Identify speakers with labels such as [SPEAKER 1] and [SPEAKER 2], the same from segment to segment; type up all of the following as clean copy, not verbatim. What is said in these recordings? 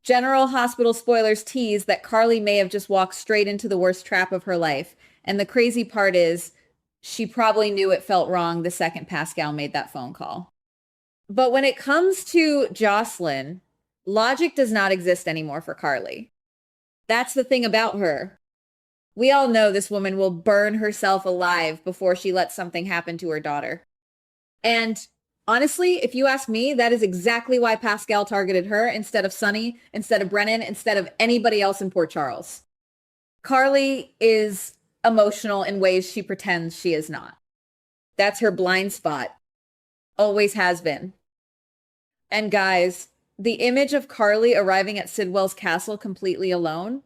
[SPEAKER 1] General Hospital spoilers tease that Carly may have just walked straight into the worst trap of her life. And the crazy part is, she probably knew it felt wrong the second Pascal made that phone call. But when it comes to Jocelyn, logic does not exist anymore for Carly. That's the thing about her. We all know this woman will burn herself alive before she lets something happen to her daughter. And honestly, if you ask me, that is exactly why Pascal targeted her instead of Sonny, instead of Brennan, instead of anybody else in Port Charles. Carly is emotional in ways she pretends she is not. That's her blind spot. Always has been. And guys, the image of Carly arriving at Sidwell's castle completely alone,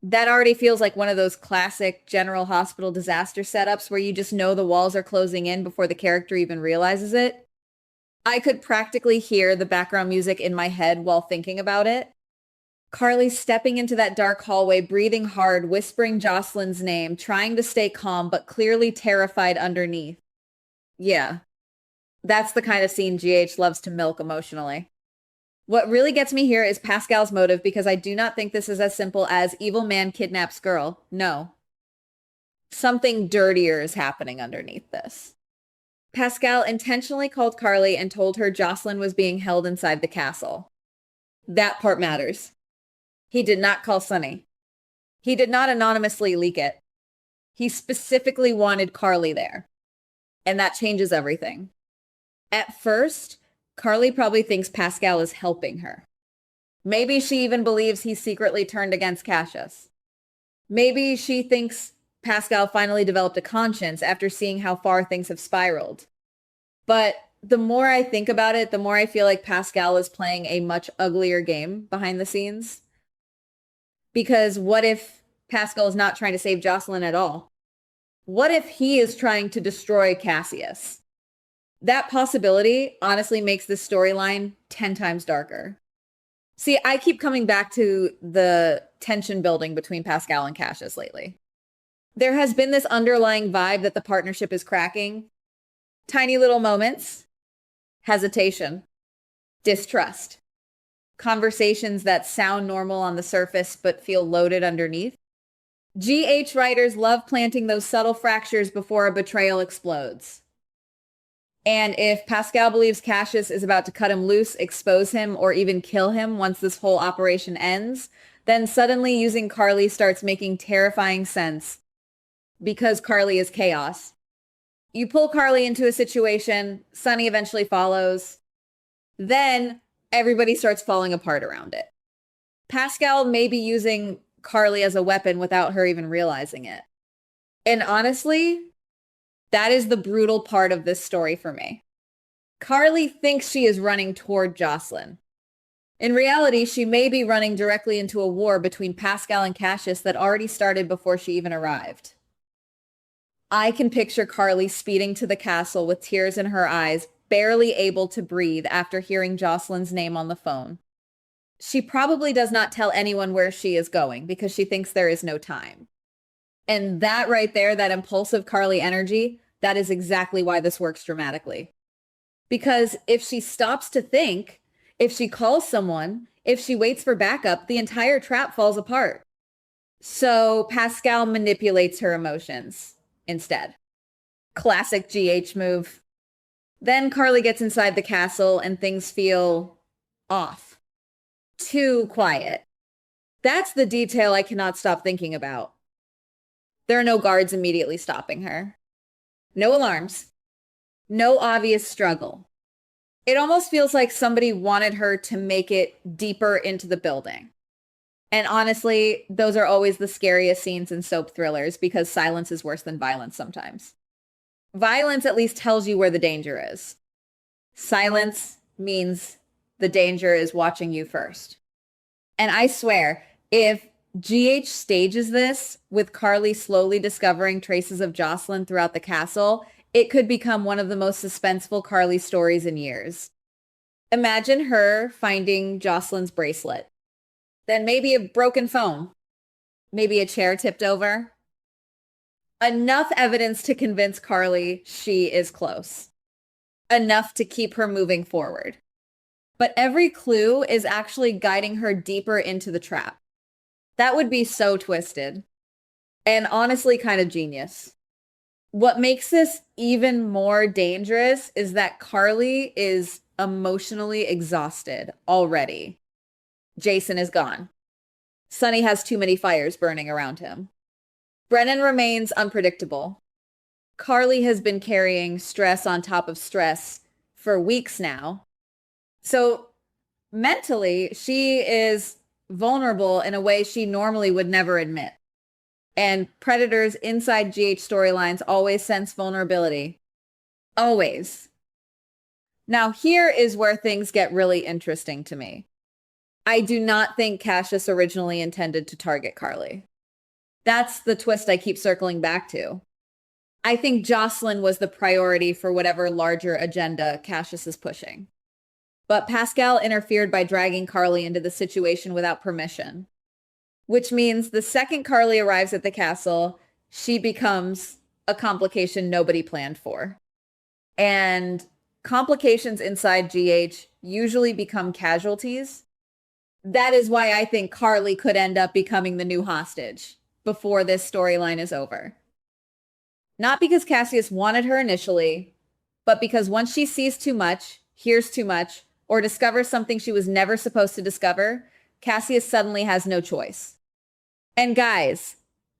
[SPEAKER 1] that already feels like one of those classic General Hospital disaster setups where you just know the walls are closing in before the character even realizes it. I could practically hear the background music in my head while thinking about it. Carly stepping into that dark hallway, breathing hard, whispering Jocelyn's name, trying to stay calm, but clearly terrified underneath. Yeah, that's the kind of scene GH loves to milk emotionally. What really gets me here is Pascal's motive, because I do not think this is as simple as evil man kidnaps girl. No. Something dirtier is happening underneath this. Pascal intentionally called Carly and told her Jocelyn was being held inside the castle. That part matters. He did not call Sonny. He did not anonymously leak it. He specifically wanted Carly there. And that changes everything. At first, Carly probably thinks Pascal is helping her. Maybe she even believes he's secretly turned against Cassius. Maybe she thinks Pascal finally developed a conscience after seeing how far things have spiraled. But the more I think about it, the more I feel like Pascal is playing a much uglier game behind the scenes. Because what if Pascal is not trying to save Jocelyn at all? What if he is trying to destroy Cassius? That possibility honestly makes this storyline 10 times darker. See, I keep coming back to the tension building between Pascal and Cassius lately. There has been this underlying vibe that the partnership is cracking. Tiny little moments, hesitation, distrust, conversations that sound normal on the surface but feel loaded underneath. GH writers love planting those subtle fractures before a betrayal explodes. And if Pascal believes Cassius is about to cut him loose, expose him, or even kill him once this whole operation ends, then suddenly using Carly starts making terrifying sense because Carly is chaos. You pull Carly into a situation, Sonny eventually follows, then everybody starts falling apart around it. Pascal may be using Carly as a weapon without her even realizing it. And honestly, that is the brutal part of this story for me. Carly thinks she is running toward Jocelyn. In reality, she may be running directly into a war between Pascal and Cassius that already started before she even arrived. I can picture Carly speeding to the castle with tears in her eyes, barely able to breathe after hearing Jocelyn's name on the phone. She probably does not tell anyone where she is going because she thinks there is no time. And that right there, that impulsive Carly energy, that is exactly why this works dramatically. Because if she stops to think, if she calls someone, if she waits for backup, the entire trap falls apart. So Pascal manipulates her emotions instead. Classic GH move. Then Carly gets inside the castle and things feel off. Too quiet. That's the detail I cannot stop thinking about. There are no guards immediately stopping her. No alarms. No obvious struggle. It almost feels like somebody wanted her to make it deeper into the building. And honestly, those are always the scariest scenes in soap thrillers because silence is worse than violence sometimes. Violence at least tells you where the danger is. Silence means the danger is watching you first. And I swear, if GH stages this with Carly slowly discovering traces of Jocelyn throughout the castle, it could become one of the most suspenseful Carly stories in years. Imagine her finding Jocelyn's bracelet. Then maybe a broken phone. Maybe a chair tipped over. Enough evidence to convince Carly she is close. Enough to keep her moving forward. But every clue is actually guiding her deeper into the trap. That would be so twisted and honestly kind of genius. What makes this even more dangerous is that Carly is emotionally exhausted already. Jason is gone. Sonny has too many fires burning around him. Brennan remains unpredictable. Carly has been carrying stress on top of stress for weeks now. So mentally, she is vulnerable in a way she normally would never admit. And predators inside GH storylines always sense vulnerability. Always. Now, here is where things get really interesting to me. I do not think Cassius originally intended to target Carly. That's the twist I keep circling back to. I think Jocelyn was the priority for whatever larger agenda Cassius is pushing. But Pascal interfered by dragging Carly into the situation without permission, which means the second Carly arrives at the castle, she becomes a complication nobody planned for. And complications inside GH usually become casualties. That is why I think Carly could end up becoming the new hostage before this storyline is over. Not because Cassius wanted her initially, but because once she sees too much, hears too much, or discovers something she was never supposed to discover, Cassius suddenly has no choice. And guys,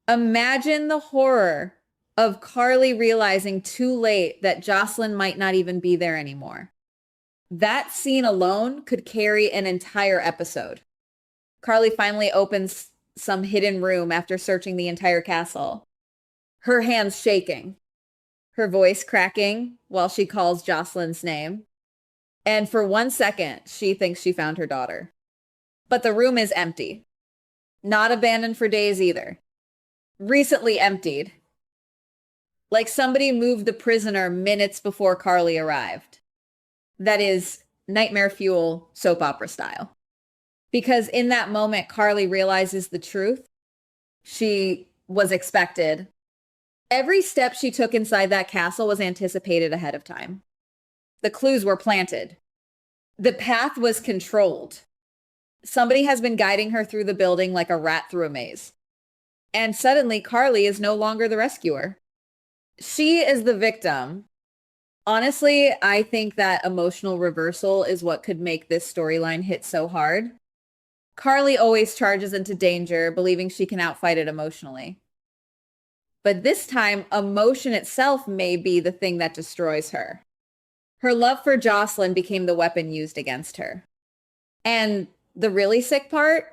[SPEAKER 1] imagine the horror of Carly realizing too late that Jocelyn might not even be there anymore. That scene alone could carry an entire episode. Carly finally opens some hidden room after searching the entire castle. Her hands shaking, her voice cracking while she calls Jocelyn's name. And for 1 second, she thinks she found her daughter. But the room is empty. Not abandoned for days either. Recently emptied. Like somebody moved the prisoner minutes before Carly arrived. That is nightmare fuel soap opera style. Because in that moment, Carly realizes the truth. She was expected. Every step she took inside that castle was anticipated ahead of time. The clues were planted. The path was controlled. Somebody has been guiding her through the building like a rat through a maze. And suddenly, Carly is no longer the rescuer. She is the victim. Honestly, I think that emotional reversal is what could make this storyline hit so hard. Carly always charges into danger, believing she can outfight it emotionally. But this time, emotion itself may be the thing that destroys her. Her love for Jocelyn became the weapon used against her. And the really sick part?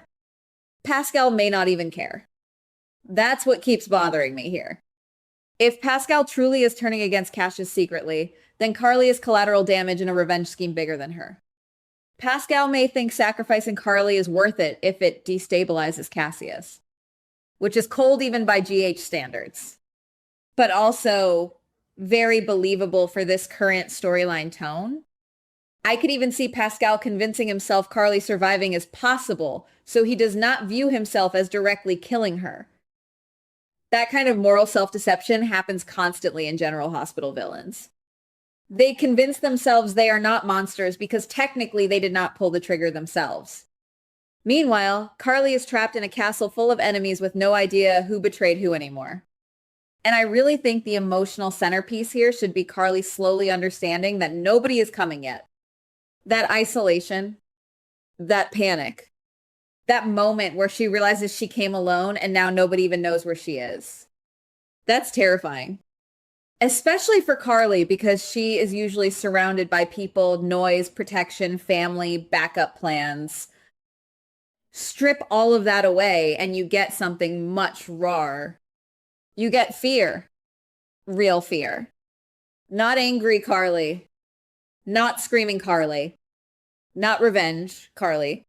[SPEAKER 1] Pascal may not even care. That's what keeps bothering me here. If Pascal truly is turning against Cassius secretly, then Carly is collateral damage in a revenge scheme bigger than her. Pascal may think sacrificing Carly is worth it if it destabilizes Cassius, which is cold even by GH standards, but also very believable for this current storyline tone. I could even see Pascal convincing himself Carly surviving is possible, so he does not view himself as directly killing her. That kind of moral self-deception happens constantly in General Hospital villains. They convince themselves they are not monsters because technically they did not pull the trigger themselves. Meanwhile, Carly is trapped in a castle full of enemies with no idea who betrayed who anymore. And I really think the emotional centerpiece here should be Carly slowly understanding that nobody is coming yet. That isolation, that panic, that moment where she realizes she came alone and now nobody even knows where she is. That's terrifying. Especially for Carly, because she is usually surrounded by people, noise, protection, family, backup plans. Strip all of that away and you get something much rawer. You get fear. Real fear. Not angry Carly. Not screaming Carly. Not revenge Carly.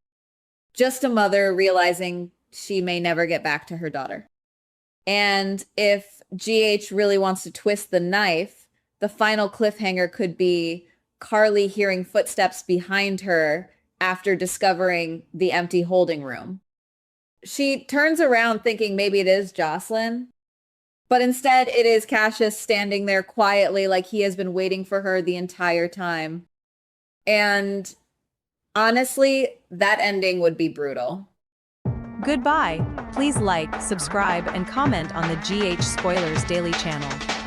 [SPEAKER 1] Just a mother realizing she may never get back to her daughter. And if GH really wants to twist the knife, the final cliffhanger could be Carly hearing footsteps behind her after discovering the empty holding room. She turns around thinking maybe it is Jocelyn, but instead it is Cassius standing there quietly like he has been waiting for her the entire time. And Honestly, that ending would be brutal.
[SPEAKER 2] Goodbye. Please like, subscribe, and comment on the GH Spoilers Daily channel.